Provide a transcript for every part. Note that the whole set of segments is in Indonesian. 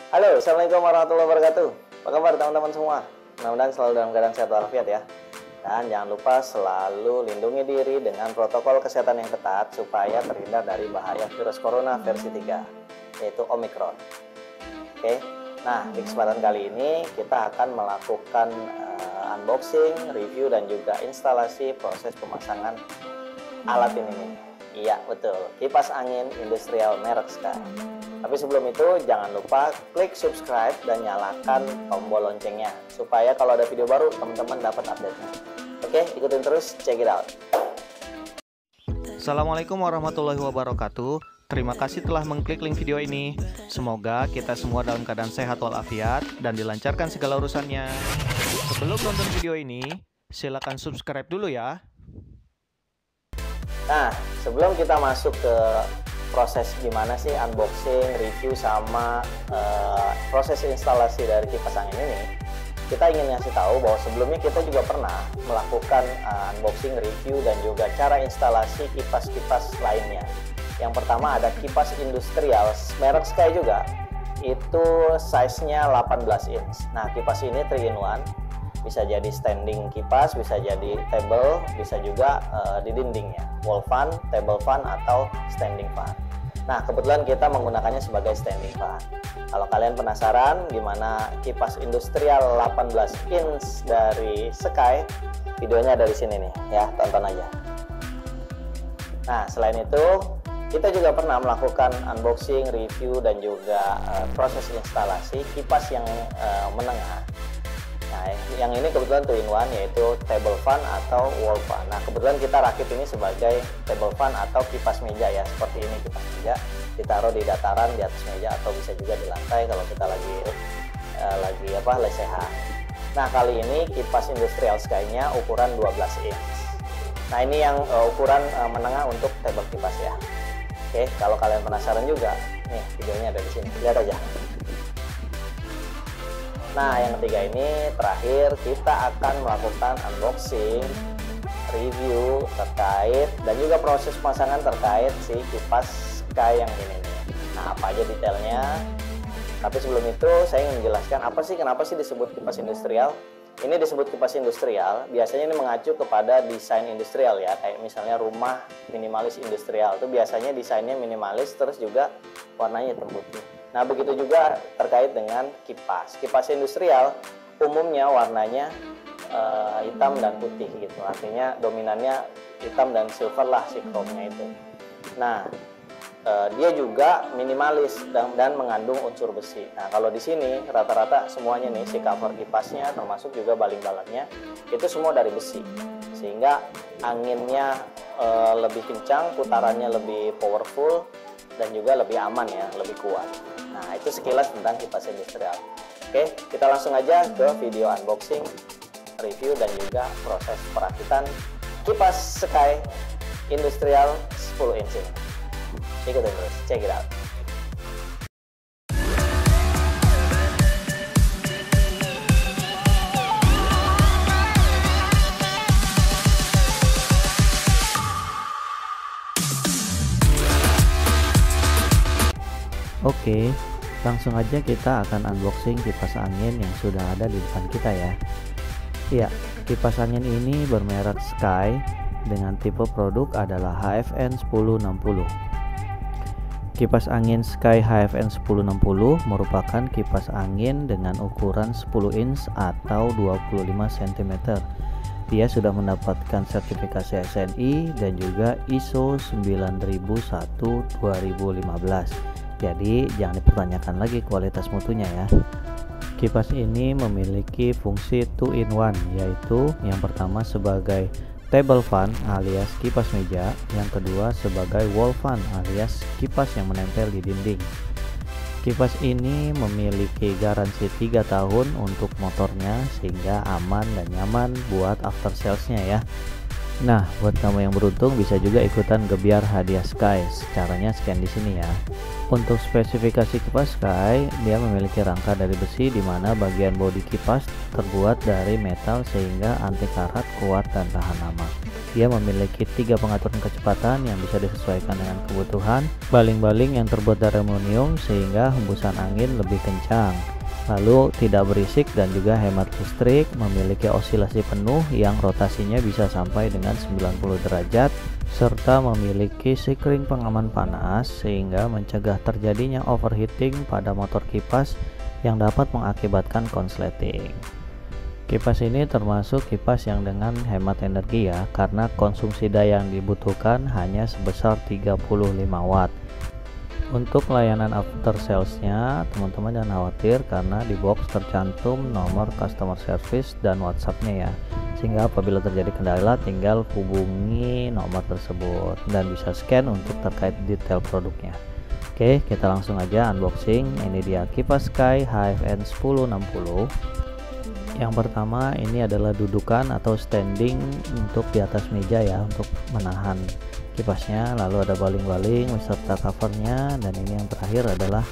Halo, Assalamualaikum warahmatullahi wabarakatuh. Apa kabar teman-teman semua? Mudah-mudahan selalu dalam keadaan sehat walafiat ya. Dan jangan lupa selalu lindungi diri dengan protokol kesehatan yang ketat supaya terhindar dari bahaya virus corona versi 3, yaitu Omicron. Oke, nah di kesempatan kali ini kita akan melakukan unboxing, review, dan juga instalasi proses pemasangan alat ini nih. Iya betul, kipas angin industrial merek Sky. Tapi sebelum itu jangan lupa klik subscribe dan nyalakan tombol loncengnya supaya kalau ada video baru teman-teman dapat update-nya. Oke, ikutin terus, check it out. Assalamualaikum warahmatullahi wabarakatuh. Terima kasih telah mengklik link video ini. Semoga kita semua dalam keadaan sehat walafiat dan dilancarkan segala urusannya. Sebelum nonton video ini, silakan subscribe dulu ya. Nah, sebelum kita masuk ke proses gimana sih unboxing, review, sama proses instalasi dari kipas angin ini, kita ingin ngasih tahu bahwa sebelumnya kita juga pernah melakukan unboxing, review, dan juga cara instalasi kipas-kipas lainnya. Yang pertama ada kipas industrial merek Sky juga, itu size-nya 18 inch. Nah, kipas ini 3-in-1, bisa jadi standing kipas, bisa jadi table, bisa juga di dindingnya, wall fan, table fan, atau standing fan. Nah, kebetulan kita menggunakannya sebagai standing fan. Kalau kalian penasaran gimana kipas industrial 18 inch dari Sky, videonya ada di sini nih ya, tonton aja. Nah, selain itu kita juga pernah melakukan unboxing, review, dan juga proses instalasi kipas yang menengah. Nah, yang ini kebetulan 2-in-1, yaitu table fan atau wall fan. Nah, kebetulan kita rakit ini sebagai table fan atau kipas meja ya, seperti ini kipas meja, ditaruh di dataran di atas meja atau bisa juga di lantai kalau kita lagi lesehan. Nah, kali ini kipas industrial Sky-nya ukuran 12 inch. Nah, ini yang ukuran menengah untuk table kipas ya. Oke, kalau kalian penasaran juga, nih videonya ada di sini, lihat aja. Nah, yang ketiga ini terakhir kita akan melakukan unboxing, review terkait dan juga proses pemasangan terkait si kipas Sky yang ini nih. Nah, apa aja detailnya? Tapi sebelum itu saya ingin menjelaskan kenapa sih disebut kipas industrial. Ini disebut kipas industrial, biasanya ini mengacu kepada desain industrial ya, kayak misalnya rumah minimalis industrial itu biasanya desainnya minimalis, terus juga warnanya hitam putih. Nah, begitu juga terkait dengan kipas. Kipas industrial umumnya warnanya hitam dan putih gitu. Artinya dominannya hitam dan silver lah si chrome-nya itu. Nah, dia juga minimalis dan mengandung unsur besi. Nah, kalau di sini rata-rata semuanya nih, si cover kipasnya termasuk juga baling-balangnya itu semua dari besi. Sehingga anginnya lebih kencang, putarannya lebih powerful, dan juga lebih aman ya, lebih kuat. Nah, itu sekilas tentang kipas industrial. Oke, kita langsung aja ke video unboxing, review, dan juga proses perakitan kipas Sky industrial 10 inch ini. Ikutin terus, check it out. Oke, langsung aja kita akan unboxing kipas angin yang sudah ada di depan kita ya. Ya, kipas angin ini bermerek Sky dengan tipe produk adalah HFN 1060. Kipas angin Sky HFN 1060 merupakan kipas angin dengan ukuran 10 inch atau 25 cm. Dia sudah mendapatkan sertifikasi SNI dan juga ISO 9001:2015. Jadi jangan dipertanyakan lagi kualitas mutunya ya. Kipas ini memiliki fungsi 2-in-1, yaitu yang pertama sebagai table fan alias kipas meja, yang kedua sebagai wall fan alias kipas yang menempel di dinding. Kipas ini memiliki garansi 3 tahun untuk motornya sehingga aman dan nyaman buat after sales-nya ya. Nah, buat kamu yang beruntung bisa juga ikutan gebyar hadiah Sky. Caranya scan di sini ya. Untuk spesifikasi kipas Sky, dia memiliki rangka dari besi di mana bagian bodi kipas terbuat dari metal sehingga anti karat, kuat dan tahan lama. Dia memiliki 3 pengaturan kecepatan yang bisa disesuaikan dengan kebutuhan, baling-baling yang terbuat dari aluminium sehingga hembusan angin lebih kencang, lalu tidak berisik dan juga hemat listrik, memiliki osilasi penuh yang rotasinya bisa sampai dengan 90 derajat, serta memiliki sekring pengaman panas sehingga mencegah terjadinya overheating pada motor kipas yang dapat mengakibatkan konsleting. Kipas ini termasuk kipas yang dengan hemat energi ya, karena konsumsi daya yang dibutuhkan hanya sebesar 35 watt. Untuk layanan after salesnya, teman-teman jangan khawatir karena di box tercantum nomor customer service dan WhatsAppnya ya, sehingga apabila terjadi kendala tinggal hubungi nomor tersebut dan bisa scan untuk terkait detail produknya. Oke, kita langsung aja unboxing. Ini dia kipas Sky HFN 1060. Yang pertama ini adalah dudukan atau standing untuk di atas meja ya, untuk menahan kipasnya, lalu ada baling-baling beserta covernya, dan ini yang terakhir adalah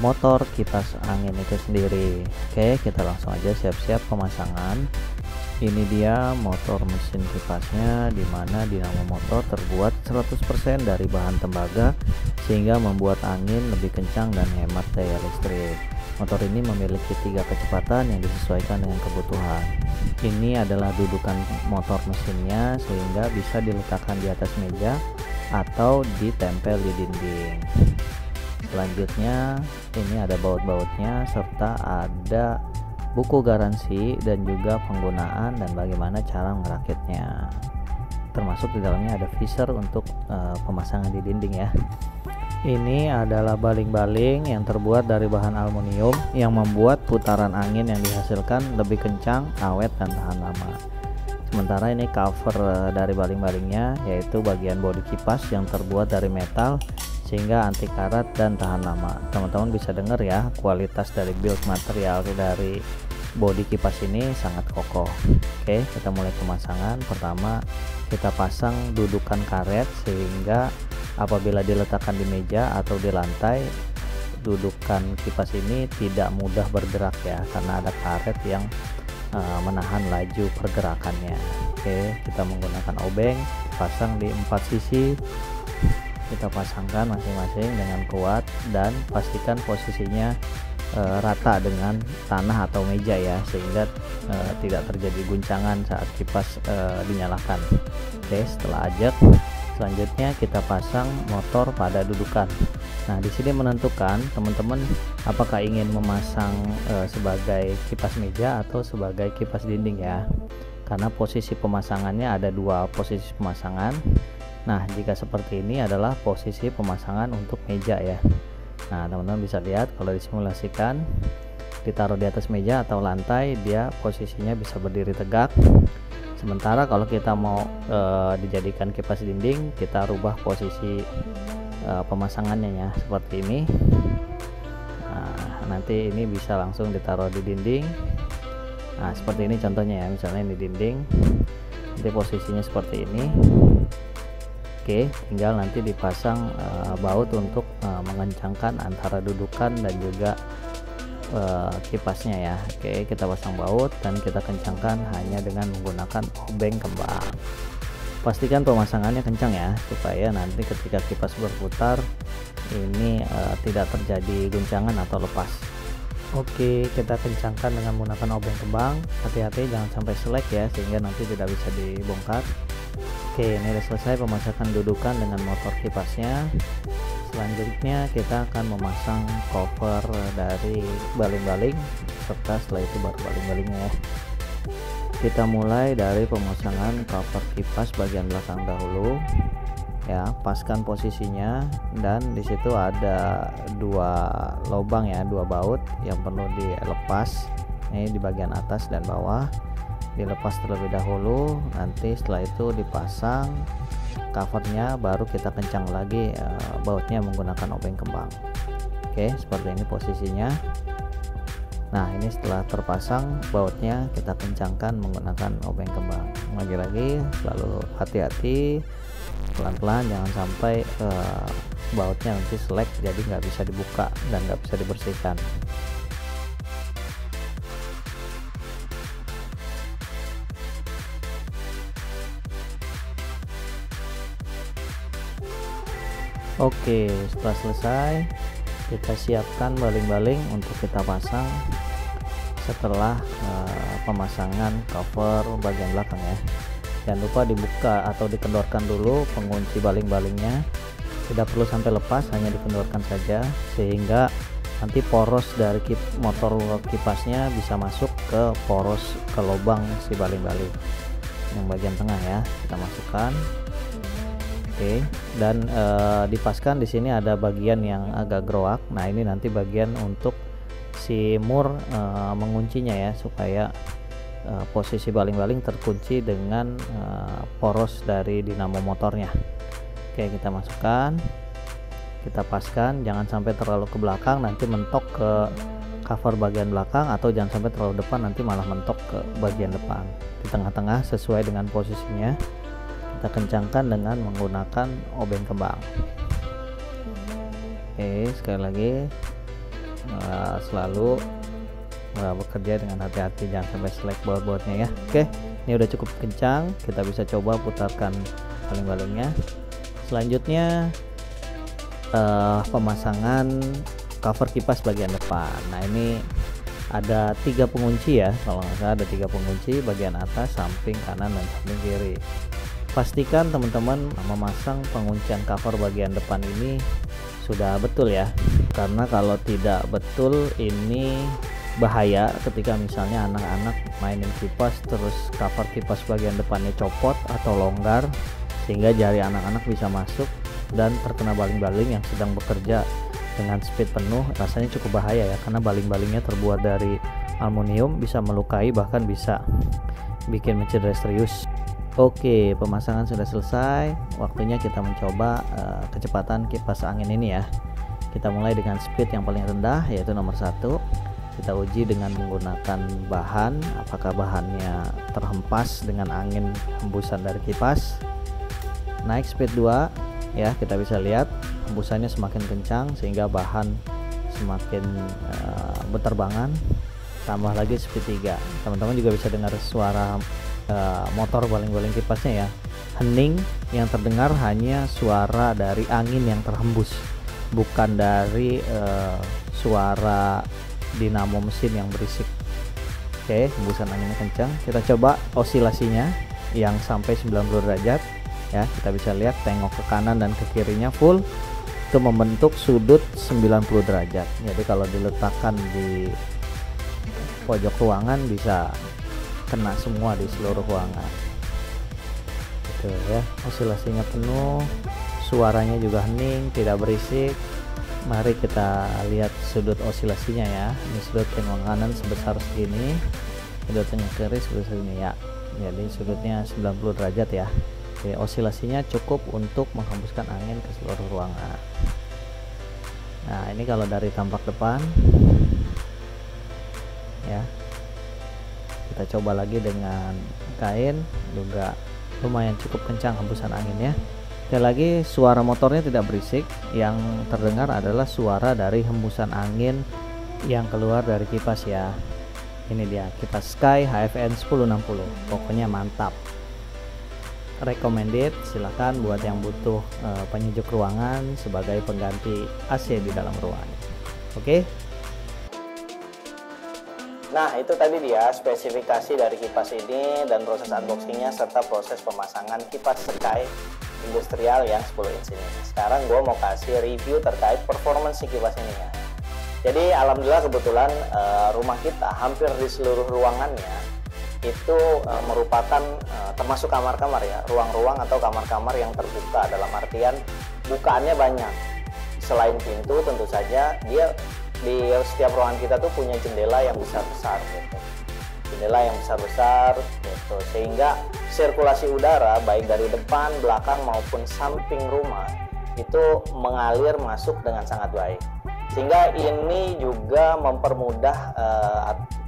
motor kipas angin itu sendiri. Oke, kita langsung aja siap-siap pemasangan. Ini dia motor mesin kipasnya, dimana dinamo motor terbuat 100% dari bahan tembaga sehingga membuat angin lebih kencang dan hemat daya listrik. Motor ini memiliki 3 kecepatan yang disesuaikan dengan kebutuhan. Ini adalah dudukan motor mesinnya sehingga bisa diletakkan di atas meja atau ditempel di dinding. Selanjutnya ini ada baut-bautnya serta ada buku garansi dan juga penggunaan dan bagaimana cara merakitnya. Termasuk di dalamnya ada visor untuk pemasangan di dinding ya. Ini adalah baling-baling yang terbuat dari bahan aluminium yang membuat putaran angin yang dihasilkan lebih kencang, awet, dan tahan lama. Sementara ini cover dari baling-balingnya, yaitu bagian bodi kipas yang terbuat dari metal sehingga anti karat dan tahan lama. Teman-teman bisa dengar ya, kualitas dari build material dari bodi kipas ini sangat kokoh. Oke, kita mulai pemasangan. Pertama kita pasang dudukan karet sehingga apabila diletakkan di meja atau di lantai, dudukan kipas ini tidak mudah bergerak ya, karena ada karet yang menahan laju pergerakannya. Oke, kita menggunakan obeng, pasang di 4 sisi. Kita pasangkan masing-masing dengan kuat dan pastikan posisinya rata dengan tanah atau meja ya, sehingga tidak terjadi guncangan saat kipas dinyalakan. Oke, setelah ajak, selanjutnya kita pasang motor pada dudukan. Nah, di sini menentukan teman-teman apakah ingin memasang sebagai kipas meja atau sebagai kipas dinding ya. Karena posisi pemasangannya ada 2 posisi pemasangan. Nah, jika seperti ini adalah posisi pemasangan untuk meja ya. Nah, teman-teman bisa lihat kalau disimulasikan ditaruh di atas meja atau lantai, dia posisinya bisa berdiri tegak. Sementara kalau kita mau dijadikan kipas dinding, kita rubah posisi pemasangannya ya, seperti ini. Nah, nanti ini bisa langsung ditaruh di dinding. Nah, seperti ini contohnya ya, misalnya di dinding, nanti posisinya seperti ini. Oke, tinggal nanti dipasang baut untuk mengencangkan antara dudukan dan juga kipasnya ya. Oke, kita pasang baut dan kita kencangkan hanya dengan menggunakan obeng kembang. Pastikan pemasangannya kencang ya, supaya nanti ketika kipas berputar ini tidak terjadi guncangan atau lepas. Oke, kita kencangkan dengan menggunakan obeng kembang. Hati-hati jangan sampai selek ya, sehingga nanti tidak bisa dibongkar. Oke, ini sudah selesai pemasangan dudukan dengan motor kipasnya. Selanjutnya kita akan memasang cover dari baling-baling, serta setelah itu baru baling-balingnya ya. Kita mulai dari pemasangan cover kipas bagian belakang dahulu ya. Paskan posisinya, dan disitu ada 2 lubang ya, 2 baut yang perlu dilepas. Ini di bagian atas dan bawah, dilepas terlebih dahulu. Nanti setelah itu dipasang covernya, baru kita kencang lagi bautnya menggunakan obeng kembang. Oke, seperti ini posisinya. Nah, ini setelah terpasang bautnya kita kencangkan menggunakan obeng kembang. Lagi-lagi selalu hati-hati, pelan-pelan, jangan sampai bautnya nanti selek jadi nggak bisa dibuka dan nggak bisa dibersihkan. Oke, setelah selesai kita siapkan baling-baling untuk kita pasang setelah pemasangan cover bagian belakang ya. Jangan lupa dibuka atau dikendorkan dulu pengunci baling-balingnya, tidak perlu sampai lepas, hanya dikendorkan saja sehingga nanti poros dari motor kipasnya bisa masuk ke poros ke lubang si baling-baling yang bagian tengah ya. Kita masukkan. Oke, dan dipaskan di sini ada bagian yang agak groak. Nah, ini nanti bagian untuk si mur menguncinya ya, supaya posisi baling-baling terkunci dengan poros dari dinamo motornya. Oke, kita masukkan, kita paskan, jangan sampai terlalu ke belakang nanti mentok ke cover bagian belakang, atau jangan sampai terlalu depan nanti malah mentok ke bagian depan. Di tengah-tengah sesuai dengan posisinya. Kita kencangkan dengan menggunakan obeng kembang. Oke, sekali lagi selalu bekerja dengan hati-hati, jangan sampai selek baut-bautnya ya. Oke, ini udah cukup kencang, kita bisa coba putarkan baling-balingnya. Selanjutnya pemasangan cover kipas bagian depan. Nah, ini ada 3 pengunci ya, kalau nggak salah ada 3 pengunci, bagian atas, samping kanan, dan samping kiri. Pastikan teman-teman memasang penguncian cover bagian depan ini sudah betul ya, karena kalau tidak betul ini bahaya ketika misalnya anak-anak mainin kipas terus cover kipas bagian depannya copot atau longgar sehingga jari anak-anak bisa masuk dan terkena baling-baling yang sedang bekerja dengan speed penuh. Rasanya cukup bahaya ya, karena baling-balingnya terbuat dari aluminium, bisa melukai, bahkan bisa bikin mencederai serius. Oke, pemasangan sudah selesai, waktunya kita mencoba kecepatan kipas angin ini ya. Kita mulai dengan speed yang paling rendah, yaitu nomor 1. Kita uji dengan menggunakan bahan, apakah bahannya terhempas dengan angin hembusan dari kipas. Naik speed 2 ya, kita bisa lihat hembusannya semakin kencang sehingga bahan semakin berterbangan. Tambah lagi speed 3, teman-teman juga bisa dengar suara motor baling-baling kipasnya ya. Hening yang terdengar hanya suara dari angin yang terhembus, bukan dari suara dinamo mesin yang berisik. Oke, hembusan anginnya kencang. Kita coba osilasinya yang sampai 90 derajat ya. Kita bisa lihat, tengok ke kanan dan ke kirinya full, itu membentuk sudut 90 derajat. Jadi kalau diletakkan di pojok ruangan bisa kena semua di seluruh ruangan. Gitu ya, osilasinya penuh, suaranya juga hening, tidak berisik. Mari kita lihat sudut osilasinya ya. Ini sudut tengok kanan sebesar segini, sudut tengok kiri sebesar segini ya. Jadi sudutnya 90 derajat ya. Oke, osilasinya cukup untuk menghembuskan angin ke seluruh ruangan. Nah, ini kalau dari tampak depan ya. Kita coba lagi dengan kain, juga lumayan cukup kencang hembusan anginnya. Sekali lagi, suara motornya tidak berisik, yang terdengar adalah suara dari hembusan angin yang keluar dari kipas ya. Ini dia kipas Sky HFN 1060, pokoknya mantap, recommended. Silahkan buat yang butuh penyejuk ruangan sebagai pengganti AC di dalam ruangan. Oke. Nah, itu tadi dia spesifikasi dari kipas ini dan proses unboxingnya serta proses pemasangan kipas Sky industrial yang 10 inch ini. Sekarang gue mau kasih review terkait performance kipas ini ya. Jadi alhamdulillah kebetulan rumah kita hampir di seluruh ruangannya itu merupakan termasuk kamar-kamar ya, ruang-ruang atau kamar-kamar yang terbuka, dalam artian bukaannya banyak. Selain pintu, tentu saja dia di setiap ruangan kita tuh punya jendela yang besar-besar gitu. Jendela yang besar-besar gitu, sehingga sirkulasi udara baik dari depan, belakang maupun samping rumah itu mengalir masuk dengan sangat baik. Sehingga ini juga mempermudah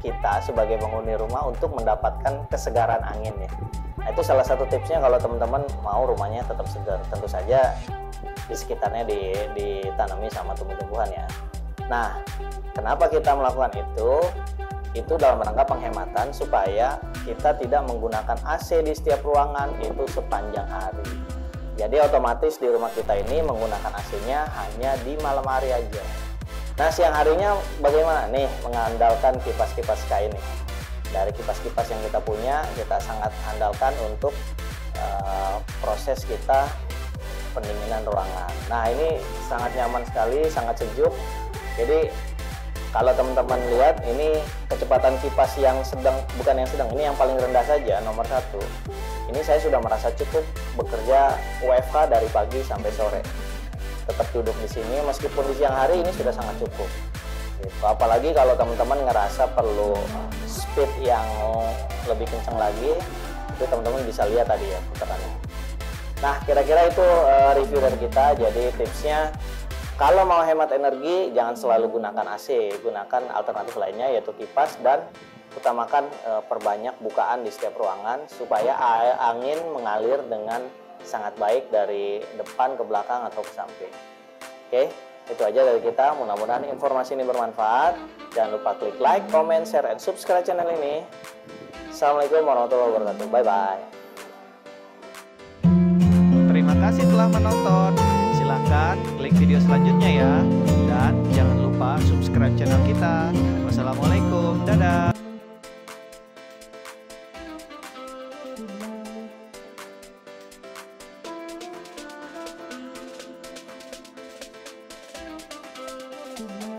kita sebagai penghuni rumah untuk mendapatkan kesegaran angin ya. Nah, itu salah satu tipsnya kalau teman-teman mau rumahnya tetap segar. Tentu saja di sekitarnya ditanami sama tumbuh-tumbuhan ya. Nah, kenapa kita melakukan itu? Itu dalam rangka penghematan supaya kita tidak menggunakan AC di setiap ruangan itu sepanjang hari. Jadi otomatis di rumah kita ini menggunakan AC-nya hanya di malam hari aja. Nah, siang harinya bagaimana? Nih, mengandalkan kipas-kipas Sky ini. Dari kipas-kipas yang kita punya, kita sangat andalkan untuk proses kita pendinginan ruangan. Nah, ini sangat nyaman sekali, sangat sejuk. Jadi kalau teman-teman lihat, ini kecepatan kipas yang sedang, bukan yang sedang, ini yang paling rendah saja, nomor 1. Ini saya sudah merasa cukup bekerja WFH dari pagi sampai sore. Tetap duduk di sini, meskipun di siang hari ini sudah sangat cukup. Gitu. Apalagi kalau teman-teman ngerasa perlu speed yang lebih kencang lagi, itu teman-teman bisa lihat tadi ya putarannya. Nah, kira-kira itu review dari kita. Jadi tipsnya, kalau mau hemat energi, jangan selalu gunakan AC, gunakan alternatif lainnya yaitu kipas, dan utamakan perbanyak bukaan di setiap ruangan supaya angin mengalir dengan sangat baik dari depan ke belakang atau ke samping. Oke, itu aja dari kita. Mudah-mudahan informasi ini bermanfaat. Jangan lupa klik like, comment, share, and subscribe channel ini. Assalamualaikum warahmatullahi wabarakatuh. Bye-bye. Terima kasih telah menonton. Silahkan klik video selanjutnya ya. Dan jangan lupa subscribe channel kita. Wassalamualaikum. Dadah. Thank you.